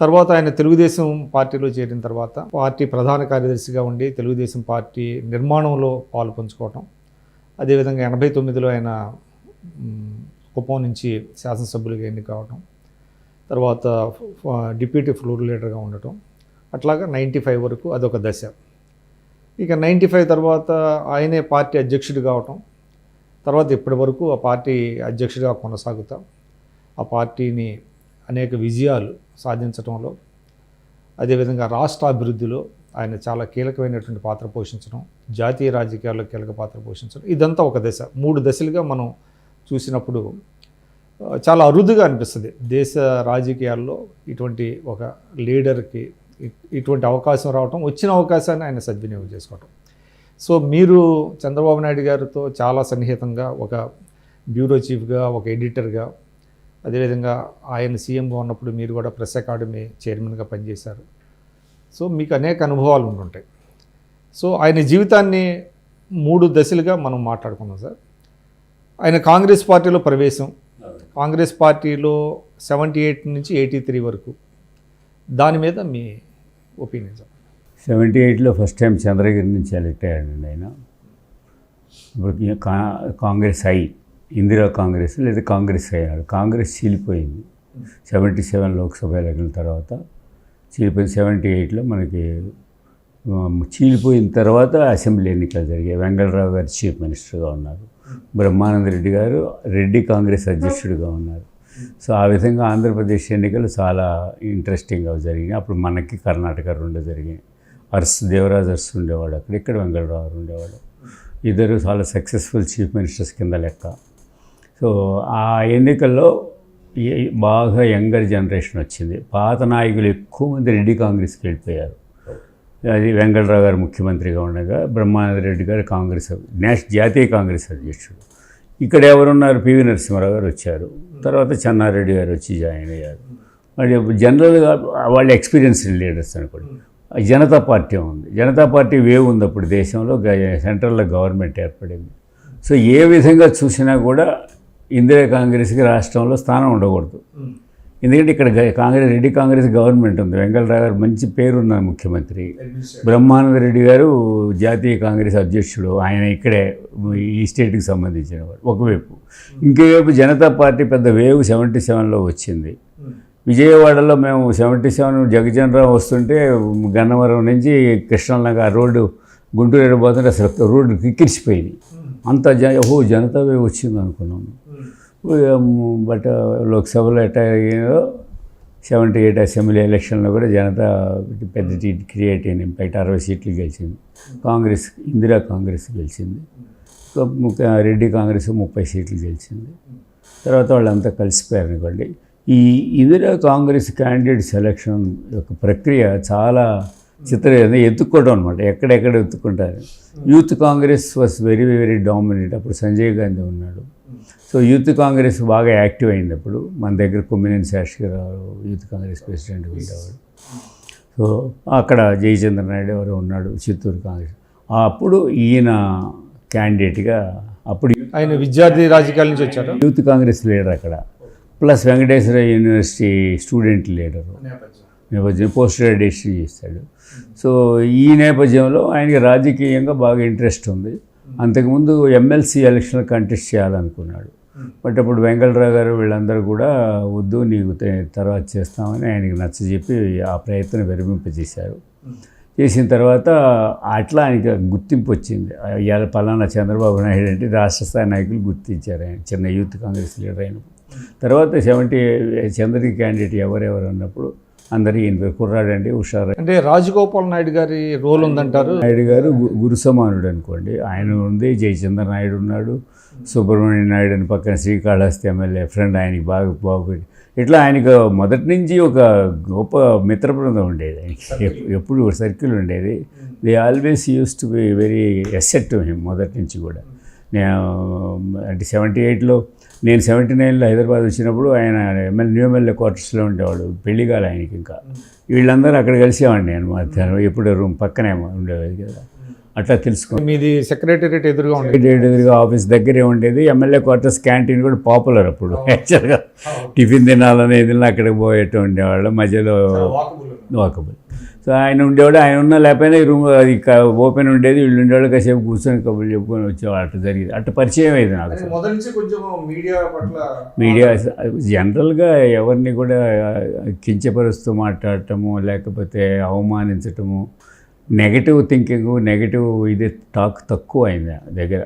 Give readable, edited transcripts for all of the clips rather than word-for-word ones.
తర్వాత ఆయన తెలుగుదేశం పార్టీలో చేరిన తర్వాత పార్టీ ప్రధాన కార్యదర్శిగా ఉండి తెలుగుదేశం పార్టీ నిర్మాణంలో పాలు పంచుకోవటం, అదేవిధంగా 89లో ఆయన కుప్పం నుంచి శాసనసభ్యులుగా ఎన్నిక కావటం, తర్వాత డిప్యూటీ ఫ్లోర్ లీడర్గా ఉండటం, అట్లాగా 95 వరకు అదొక దశ. ఇక 95 తర్వాత ఆయనే పార్టీ అధ్యక్షుడు కావటం, తర్వాత ఇప్పటి వరకు ఆ పార్టీ అధ్యక్షుడిగా కొనసాగుతాం, ఆ పార్టీని అనేక విజయాలు సాధించడంలో, అదేవిధంగా రాష్ట్ర అభివృద్ధిలో ఆయన చాలా కీలకమైనటువంటి పాత్ర పోషించడం, జాతీయ రాజకీయాల్లో కీలక పాత్ర పోషించడం, ఇదంతా ఒక దశ. 3 దశలుగా మనం చూసినప్పుడు చాలా అరుదుగా అనిపిస్తుంది దేశ రాజకీయాల్లో ఇటువంటి ఒక లీడర్కి ఇటువంటి అవకాశం రావటం, వచ్చిన అవకాశాన్ని ఆయన సద్వినియోగం చేసుకోవటం. సో మీరు చంద్రబాబు నాయుడు గారితో చాలా సన్నిహితంగా ఒక బ్యూరో చీఫ్గా, ఒక ఎడిటర్గా, అదేవిధంగా ఆయన సీఎంగా ఉన్నప్పుడు మీరు కూడా ప్రెస్ అకాడమీ చైర్మన్గా పనిచేశారు. సో మీకు అనేక అనుభవాలు ఉంటుంటాయి. సో ఆయన జీవితాన్ని 3 దశలుగా మనం మాట్లాడుకున్నాం సార్. ఆయన కాంగ్రెస్ పార్టీలో ప్రవేశం, కాంగ్రెస్ పార్టీలో 78 నుంచి 83 వరకు, దాని మీద మీ ఒపీనియన్ సార్. 78లో ఫస్ట్ టైం చంద్రగిరి నుంచి ఎలక్ట్ అయ్యాడండి ఆయన. ఇప్పుడు కాంగ్రెస్ ఇందిరా కాంగ్రెస్ లేదా కాంగ్రెస్ అయ్యాడు. కాంగ్రెస్ చీలిపోయింది 77 లోక్సభ ఎన్నికల తర్వాత చీలిపోయింది. 78లో మనకి చీలిపోయిన తర్వాత అసెంబ్లీ ఎన్నికలు జరిగాయి. వెంగళరావు గారు చీఫ్ మినిస్టర్గా ఉన్నారు, బ్రహ్మానంద రెడ్డి గారు రెడ్డి కాంగ్రెస్ అధ్యక్షుడిగా ఉన్నారు. సో ఆ విధంగా ఆంధ్రప్రదేశ్ ఎన్నికలు చాలా ఇంట్రెస్టింగ్గా జరిగినాయి. అప్పుడు మనకి కర్ణాటక 2 జరిగాయి. దేవరాజ్ అర్స్ ఉండేవాడు అక్కడ, ఇక్కడ వెంగళరావు ఉండేవాడు. ఇద్దరు చాలా సక్సెస్ఫుల్ చీఫ్ మినిస్టర్స్ కింద లెక్క. సో ఆ ఎన్నికల్లో బాగా యంగర్ జనరేషన్ వచ్చింది. పాత నాయకులు ఎక్కువ మంది రెడ్డి కాంగ్రెస్కి వెళ్ళిపోయారు. అది వెంగళరావు గారు ముఖ్యమంత్రిగా ఉండగా బ్రహ్మానంద రెడ్డి గారు కాంగ్రెస్ జాతీయ కాంగ్రెస్ అధ్యక్షుడు. ఇక్కడ ఎవరున్నారు, పివి నరసింహారావు గారు వచ్చారు. తర్వాత చెన్నారెడ్డి గారు వచ్చి జాయిన్ అయ్యారు. వాళ్ళు జనరల్గా వాళ్ళు ఎక్స్పీరియన్స్డ్ లీడర్స్ అనుకోండి. జనతా పార్టీ ఉంది, జనతా పార్టీ వేవ్ ఉంది అప్పుడు దేశంలో, సెంట్రల్లో గవర్నమెంట్ ఏర్పడింది. సో ఏ విధంగా చూసినా కూడా ఇందిరా కాంగ్రెస్కి రాష్ట్రంలో స్థానం ఉండకూడదు. ఎందుకంటే ఇక్కడ రెడ్డి కాంగ్రెస్ గవర్నమెంట్ ఉంది. వెంగళరావు గారు మంచి పేరున్న ముఖ్యమంత్రి, బ్రహ్మానంద రెడ్డి గారు జాతీయ కాంగ్రెస్ అధ్యక్షుడు, ఆయన ఇక్కడే ఈ స్టేట్కి సంబంధించిన వాడు ఒకవైపు. ఇంకోవైపు జనతా పార్టీ పెద్ద వేవ్ 77లో వచ్చింది. విజయవాడలో మేము 77 జగజనరావు వస్తుంటే గన్నవరం నుంచి కృష్ణానగర్ రోడ్డు గుంటూరు వెళ్ళిపోతుంటే అసలు రోడ్డు కిక్కిరిసిపోయింది. అంత జనతా వేవ్ వచ్చింది అనుకున్నాము. బట్ లోక్సభలో ఎట్లా అయ్యిందో 78 అసెంబ్లీ ఎలక్షన్లో కూడా జనతా పెద్ద క్రియేట్ అయింది. ఇంపాక్ట్ 60 సీట్లు గెలిచింది. కాంగ్రెస్ ఇందిరా కాంగ్రెస్ గెలిచింది. రెడ్డి కాంగ్రెస్ 30 సీట్లు గెలిచింది. తర్వాత వాళ్ళంతా కలిసిపోయారు అనుకోండి. ఈ ఇందిరా కాంగ్రెస్ క్యాండిడేట్ సెలక్షన్ యొక్క ప్రక్రియ చాలా చిత్రంగా ఎత్తుక్కోవడం అనమాట. ఎక్కడెక్కడ ఎత్తుక్కుంటారు. Youth Congress was very very dominate. అప్పుడు సంజయ్ గాంధీ ఉన్నాడు. సో యూత్ కాంగ్రెస్ బాగా యాక్టివ్ అయింది. అప్పుడు మన దగ్గర కొమ్మినేని శాస్త్రిరావు యూత్ కాంగ్రెస్ ప్రెసిడెంట్ ఉండేవాడు. సో అక్కడ జయచంద్ర నాయుడు ఎవరు ఉన్నాడు చిత్తూరు కాంగ్రెస్. అప్పుడు ఈయన క్యాండిడేట్గా, అప్పుడు ఆయన విద్యార్థి రాజకీయాల నుంచి వచ్చారు, యూత్ కాంగ్రెస్ లీడర్ అక్కడ, plus Venkateswara university student leader, నేపథ్యం పోస్ట్ గ్రాడ్యుయేషన్ చేస్తాడు. సో ఈ నేపథ్యంలో ఆయనకి రాజకీయంగా బాగా ఇంట్రెస్ట్ ఉంది. అంతకుముందు ఎమ్మెల్సీ ఎలక్షన్ కంటెస్ట్ చేయాలనుకున్నాడు. బట్ అప్పుడు వెంకటరావు గారు వీళ్ళందరూ కూడా వద్దు, నీకు తర్వాత చేస్తామని ఆయనకి నచ్చజెప్పి ఆ ప్రయత్నం విరమింపజేశారు. చేసిన తర్వాత అట్లా ఆయనకి గుర్తింపు వచ్చింది. ఇవాళ పలానా చంద్రబాబు నాయుడు అంటే రాష్ట్ర స్థాయి నాయకులు గుర్తించారు ఆయన చిన్న యూత్ కాంగ్రెస్ లీడర్ అయిన. తర్వాత 70 చంద్రకి క్యాండిడేట్ ఎవరెవరు అన్నప్పుడు అందరూ ఈయన కుర్రాడండి, హుషారు. అంటే రాజగోపాల్ నాయుడు గారి రోల్ ఉందంటారు. నాయుడు గారు గురు సమానుడు అనుకోండి. ఆయన ఉంది, జయచంద్ర నాయుడు ఉన్నాడు, సుబ్రహ్మణ్య నాయుడు అని పక్కన శ్రీకాళహస్తి ఎమ్మెల్యే ఫ్రెండ్, ఆయనకి బాగా బాగుపెట్టి ఇట్లా ఆయనకు మొదటి నుంచి ఒక గొప్ప మిత్ర బృందం ఉండేది. ఆయనకి ఎప్పుడు సర్కిల్ ఉండేది. They always use to be very asset to him మొదటి నుంచి కూడా. నేను అంటే 78లో, నేను 79లో హైదరాబాద్ వచ్చినప్పుడు ఆయన న్యూ ఎమ్మెల్యే క్వార్టర్స్లో ఉండేవాడు. పెళ్లి కాలే ఆయనకి. ఇంకా వీళ్ళందరూ అక్కడ కలిసేవాడిని నేను మధ్యాహ్నం. ఎప్పుడు రూమ్ పక్కనే ఉండేది కదా. అట్లా తెలుసుకున్నాం. మీది సెక్రటేరియట్ ఎదురుగా ఉండేది. సెక్రటేరియట్ ఎదురుగా ఆఫీస్ దగ్గరే ఉండేది. ఎమ్మెల్యే క్వార్టర్స్ క్యాంటీన్ కూడా పాపులర్ అప్పుడు. యాక్చువల్గా టిఫిన్ తినాలనేది అక్కడికి పోయేట్టు ఉండేవాళ్ళు, మధ్యలో వాకబుల్. సో ఆయన ఉండేవాడు, ఆయన ఉన్నా లేకపోయినా ఈ రూమ్ అది ఓపెన్ ఉండేది, వీళ్ళు ఉండేవాళ్ళు కాసేపు కూర్చొని కబుర్లు చెప్పుకొని వచ్చేవాళ్ళు. అట్లా జరిగింది, అట్లా పరిచయం అయింది నాకు. మీడియా జనరల్గా ఎవరిని కూడా కించపరుస్తూ మాట్లాడటము, లేకపోతే అవమానించటము, నెగటివ్ థింకింగ్, నెగటివ్ ఇది టాక్ తక్కువ అయింది దగ్గర.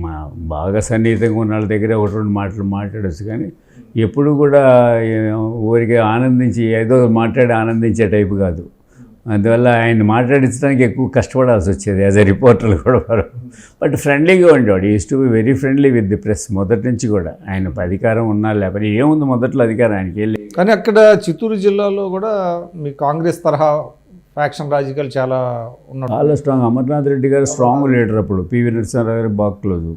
మా బాగా సన్నిహితంగా ఉన్న వాళ్ళ దగ్గర ఒకటి రెండు మాటలు మాట్లాడచ్చు, కానీ ఎప్పుడు కూడా ఊరికి ఆనందించి ఏదో మాట్లాడి ఆనందించే టైపు కాదు. అందువల్ల ఆయన మాట్లాడించడానికి ఎక్కువ కష్టపడాల్సి వచ్చేది యాజ్ ఎ రిపోర్టర్లు కూడా. బట్ ఫ్రెండ్లీగా ఉండేవాడు. Is to be very friendly with the press మొదటి నుంచి కూడా. ఆయన అధికారం ఉన్నా లేకపోతే ఏముంది మొదట్లో అధికారం ఆయనకి వెళ్ళి. కానీ అక్కడ చిత్తూరు జిల్లాలో కూడా మీ కాంగ్రెస్ తరహా ఫ్యాక్షన్ రాజకీయాలు చాలా ఉన్నాయి. చాలా స్ట్రాంగ్. అమర్నాథ్ రెడ్డి గారు స్ట్రాంగ్ లీడర్ అప్పుడు. పివి నరసింహారావు గారు బాగా క్లోజు,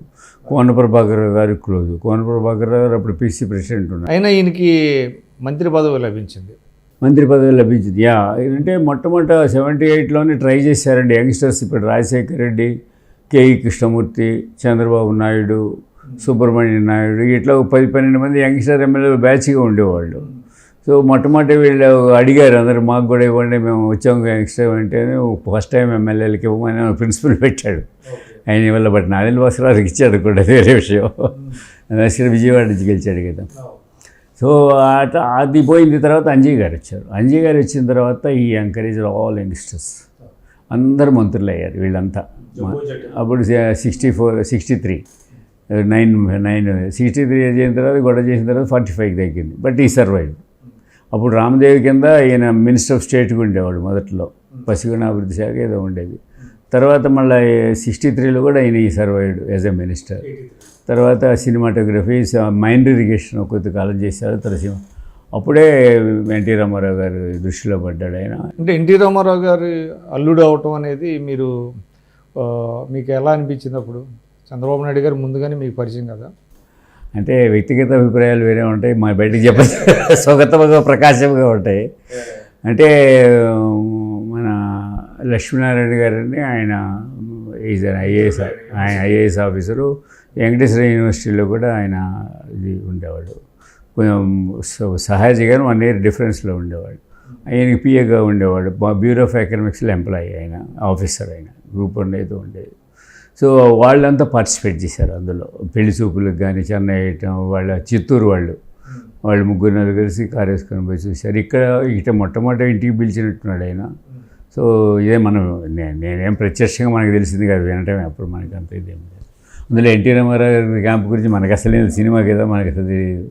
కోన ప్రభాకర్ గారు క్లోజు. కోన ప్రభాకర్ గారు అప్పుడు పీసీ ప్రెసిడెంట్ ఉన్నారు. అయినా ఈయనకి మంత్రి పదవి లభించింది. మంత్రి పదవి లభించింది. అంటే మొట్టమొదట 78లోనే ట్రై చేశారండి యంగ్స్టర్స్. ఇప్పుడు రాజశేఖర్ రెడ్డి, కేఈ కృష్ణమూర్తి, చంద్రబాబు నాయుడు, సుబ్రహ్మణ్యం నాయుడు, ఇట్లా 10-12 మంది యంగ్స్టర్ ఎమ్మెల్యేలు బ్యాచ్గా ఉండేవాళ్ళు. సో మొట్టమొదటి వీళ్ళు అడిగారు అందరూ, మాకు కూడా ఇవ్వండి, మేము వచ్చాము యంగ్స్టర్ అంటే. ఫస్ట్ టైం ఎమ్మెల్యేలకి ఇవ్వమని ప్రిన్సిపల్ పెట్టాడు ఆయన వల్ల. బట్ నాదెల్ భాస్కర్రావుకి ఇచ్చాడు కూడా, వేరే విషయం. భాస్కర్ విజయవాడ నుంచి గెలిచాడు కదా. సో అది పోయిన తర్వాత అంజయ్ గారు వచ్చారు. అంజయ్ గారు వచ్చిన తర్వాత ఈ ఎంకరేజ్ ఆల్ యంగ్స్టర్స్ అందరూ మంత్రులు అయ్యారు వీళ్ళంతా. అప్పుడు 63 అయిన తర్వాత గొడవ చేసిన తర్వాత 45కి తగ్గింది. బట్ ఈ సర్వైవ్. అప్పుడు రామదేవ్ కింద ఈయన మినిస్టర్ ఆఫ్ స్టేట్గా ఉండేవాడు మొదట్లో, పశుగణాభివృద్ధి శాఖ ఏదో ఉండేది. తర్వాత మళ్ళీ 63లో కూడా ఈయన ఈ సర్వైవ్డ్ యాజ్ ఎ మినిస్టర్. తర్వాత సినిమాటోగ్రఫీ, మైండ్ ఇరిగేషన్ కొద్దికాలం చేశారు తరసిమ. అప్పుడే ఎన్టీ రామారావు గారు దృష్టిలో పడ్డాడు ఆయన. అంటే ఎన్టీ రామారావు గారు అల్లుడు అవటం అనేది మీకు ఎలా అనిపించింది అప్పుడు? చంద్రబాబు నాయుడు గారు ముందుగానే మీకు పరిచయం కదా. అంటే వ్యక్తిగత అభిప్రాయాలు వేరే ఉంటాయి, మా బయటికి చెప్పాలి స్వగతంగా ప్రకాశంగా ఉంటాయి. అంటే మన లక్ష్మీనారాయణ గారిని ఆయన ఈజ్ ఐఏఎస్ ఆఫీసరు. వెంకటేశ్వర యూనివర్సిటీలో కూడా ఆయన ఇది ఉండేవాడు. కొంచెం సహజంగా 1 year డిఫరెన్స్లో ఉండేవాడు. ఆయనకి పిఏగా ఉండేవాడు. బ్యూరో ఆఫ్ ఎకనామిక్స్లో ఎంప్లాయీ ఆయన, ఆఫీసర్ ఆయన. గ్రూప్ ఉండేది ఉండేది. సో వాళ్ళంతా పార్టిసిపేట్ చేశారు అందులో. పెళ్లి చూపులకు కానీ, చెన్నై వాళ్ళ చిత్తూరు వాళ్ళు 3-4 కలిసి కారు వేసుకొని పోయి చూశారు. ఇక్కడ మొట్టమొదటి ఇంటికి పిలిచినట్టున్నాడు ఆయన. సో ఇదే నేనేం ప్రత్యక్షంగా మనకు తెలిసింది కాదు, వినటమే. అప్పుడు మనకి అంత ఇదేం లేదు. అందులో ఎన్టీ రామారావు గారి క్యాంప్ గురించి మనకు అసలు సినిమా కదా, మనకు అసలు తెలియదు.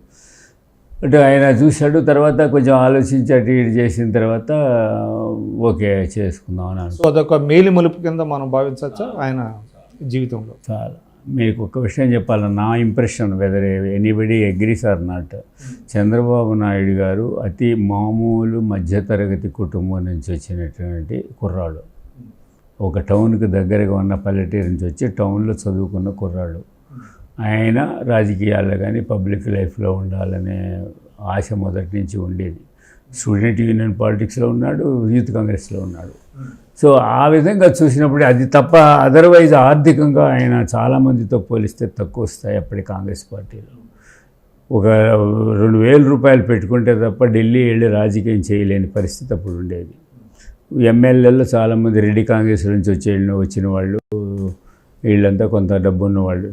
బట్ ఆయన చూశాడు. తర్వాత కొంచెం ఆలోచించి అటు ఇటు చేసిన తర్వాత ఓకే చేసుకుందాం అని. సో అదొక మేలు మలుపు కింద మనం భావించవచ్చా ఆయన జీవితంలో? చాలా. మీకు ఒక విషయం చెప్పాలి, నా impression, whether anybody agrees or not, Chandrababu Naidu garu అతి మామూలు మధ్యతరగతి కుటుంబం నుంచి వచ్చినటువంటి కుర్రాడు. ఒక టౌన్కి దగ్గరగా ఉన్న పల్లెటూరు నుంచి వచ్చి టౌన్లో చదువుకున్న కుర్రాడు. ఆయన రాజకీయాల్లో కానీ పబ్లిక్ లైఫ్లో ఉండాలనే ఆశ మొదటి నుంచి ఉండేది. స్టూడెంట్ యూనియన్ పాలిటిక్స్లో ఉన్నాడు, యూత్ కాంగ్రెస్లో ఉన్నాడు. సో ఆ విధంగా చూసినప్పుడు అది తప్ప అదర్వైజ్ ఆర్థికంగా ఆయన చాలామందితో పోలిస్తే తక్కువ వస్తాయి అప్పటి కాంగ్రెస్ పార్టీలో. ఒక 2,000 రూపాయలు పెట్టుకుంటే తప్ప ఢిల్లీ వెళ్ళి రాజకీయం చేయలేని పరిస్థితి అప్పుడు ఉండేది. ఎమ్మెల్యేల్లో చాలామంది రెడ్డి కాంగ్రెస్ నుంచి వచ్చిన వాళ్ళు, వీళ్ళంతా కొంత డబ్బు ఉన్నవాళ్ళు.